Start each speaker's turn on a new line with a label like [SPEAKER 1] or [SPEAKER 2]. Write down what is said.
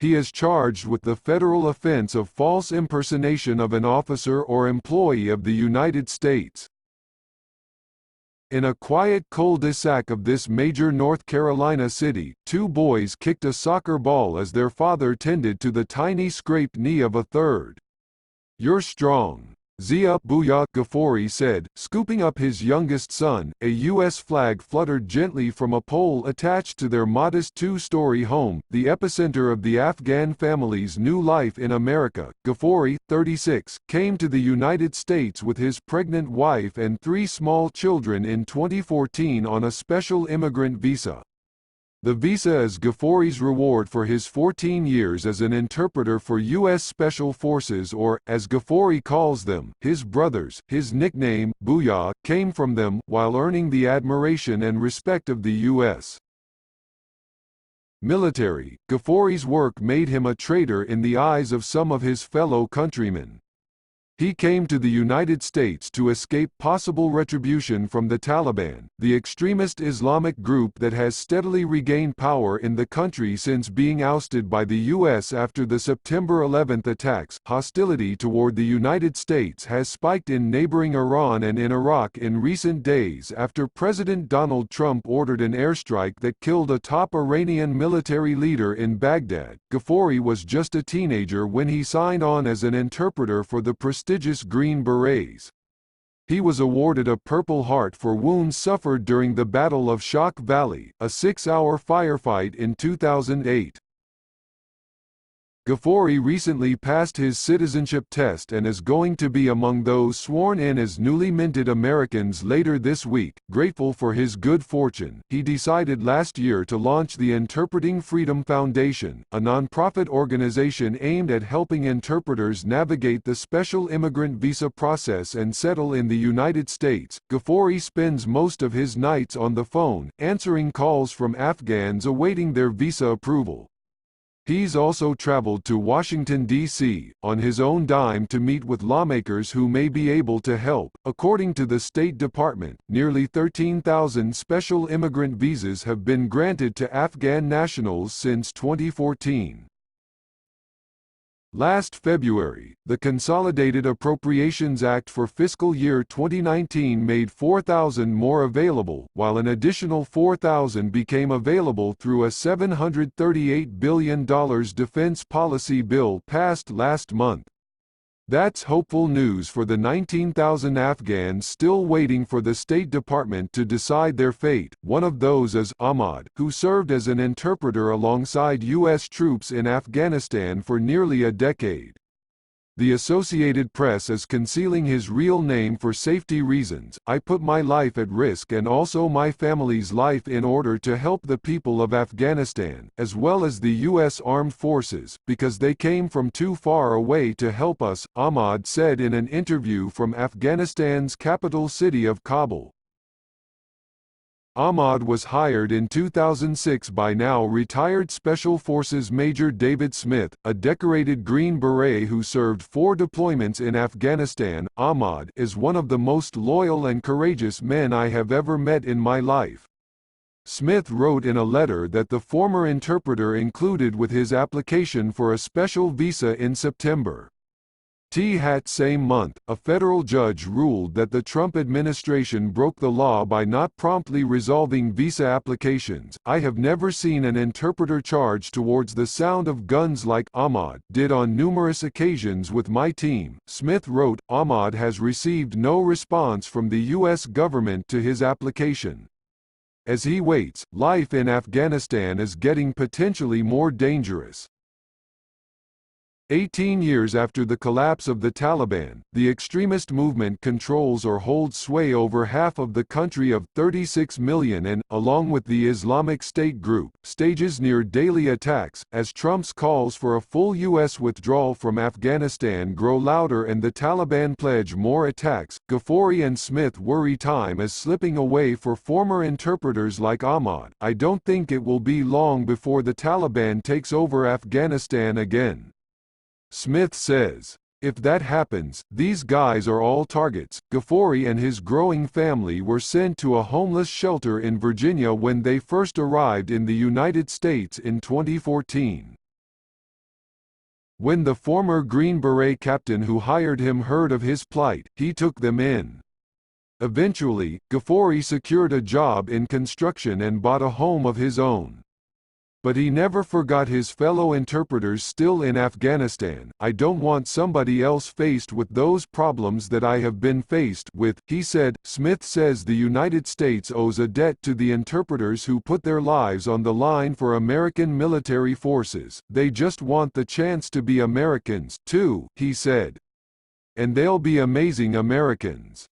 [SPEAKER 1] He is charged with the federal offense of false impersonation of an officer or employee of the United States. In a quiet cul-de-sac of this major North Carolina city, two boys kicked a soccer ball as their father tended to the tiny scraped knee of a third. "You're strong," Booyah Ghafoori said, scooping up his youngest son. A U.S. flag fluttered gently from a pole attached to their modest two-story home, the epicenter of the Afghan family's new life in America. Ghafoori, 36, came to the United States with his pregnant wife and three small children in 2014 on a special immigrant visa. The visa is Ghafoori's reward for his 14 years as an interpreter for U.S. Special Forces, or, as Ghafoori calls them, his brothers. His nickname, Booyah, came from them, while earning the admiration and respect of the U.S. military. Ghafoori's work made him a traitor in the eyes of some of his fellow countrymen. He came to the United States to escape possible retribution from the Taliban, the extremist Islamic group that has steadily regained power in the country since being ousted by the U.S. after the September 11 attacks. Hostility toward the United States has spiked in neighboring Iran and in Iraq in recent days after President Donald Trump ordered an airstrike that killed a top Iranian military leader in Baghdad. Ghafoori was just a teenager when he signed on as an interpreter for the prestigious Green Berets. He was awarded a Purple Heart for wounds suffered during the Battle of Shock Valley, a 6-hour firefight in 2008. Ghafoori recently passed his citizenship test and is going to be among those sworn in as newly minted Americans later this week. Grateful for his good fortune, he decided last year to launch the Interpreting Freedom Foundation, a nonprofit organization aimed at helping interpreters navigate the special immigrant visa process and settle in the United States. Ghafoori spends most of his nights on the phone, answering calls from Afghans awaiting their visa approval. He's also traveled to Washington, D.C., on his own dime to meet with lawmakers who may be able to help. According to the State Department, nearly 13,000 special immigrant visas have been granted to Afghan nationals since 2014. Last February, the Consolidated Appropriations Act for fiscal year 2019 made 4,000 more available, while an additional 4,000 became available through a $738 billion defense policy bill passed last month. That's hopeful news for the 19,000 Afghans still waiting for the State Department to decide their fate. One of those is Ahmad, who served as an interpreter alongside U.S. troops in Afghanistan for nearly a decade. The Associated Press is concealing his real name for safety reasons. "I put my life at risk and also my family's life in order to help the people of Afghanistan, as well as the U.S. Armed Forces, because they came from too far away to help us," Ahmad said in an interview from Afghanistan's capital city of Kabul. Ahmad was hired in 2006 by now retired Special Forces Major David Smith, a decorated Green Beret who served 4 deployments in Afghanistan. "Ahmad is one of the most loyal and courageous men I have ever met in my life," Smith wrote in a letter that the former interpreter included with his application for a special visa in September. Same month, a federal judge ruled that the Trump administration broke the law by not promptly resolving visa applications. "I have never seen an interpreter charged towards the sound of guns like Ahmad did on numerous occasions with my team," Smith wrote. Ahmad has received no response from the U.S. government to his application. As he waits, life in Afghanistan is getting potentially more dangerous. 18 years after the collapse of the Taliban, the extremist movement controls or holds sway over half of the country of 36 million and, along with the Islamic State group, stages near daily attacks. As Trump's calls for a full U.S. withdrawal from Afghanistan grow louder and the Taliban pledge more attacks, Ghafoori and Smith worry time is slipping away for former interpreters like Ahmad. "I don't think it will be long before the Taliban takes over Afghanistan again," Smith says. "If that happens, these guys are all targets." Ghafoori and his growing family were sent to a homeless shelter in Virginia when they first arrived in the United States in 2014. When the former Green Beret captain who hired him heard of his plight, he took them in. Eventually, Ghafoori secured a job in construction and bought a home of his own. But he never forgot his fellow interpreters still in Afghanistan. "I don't want somebody else faced with those problems that I have been faced with," he said. Smith says the United States owes a debt to the interpreters who put their lives on the line for American military forces. "They just want the chance to be Americans, too," he said. "And they'll be amazing Americans."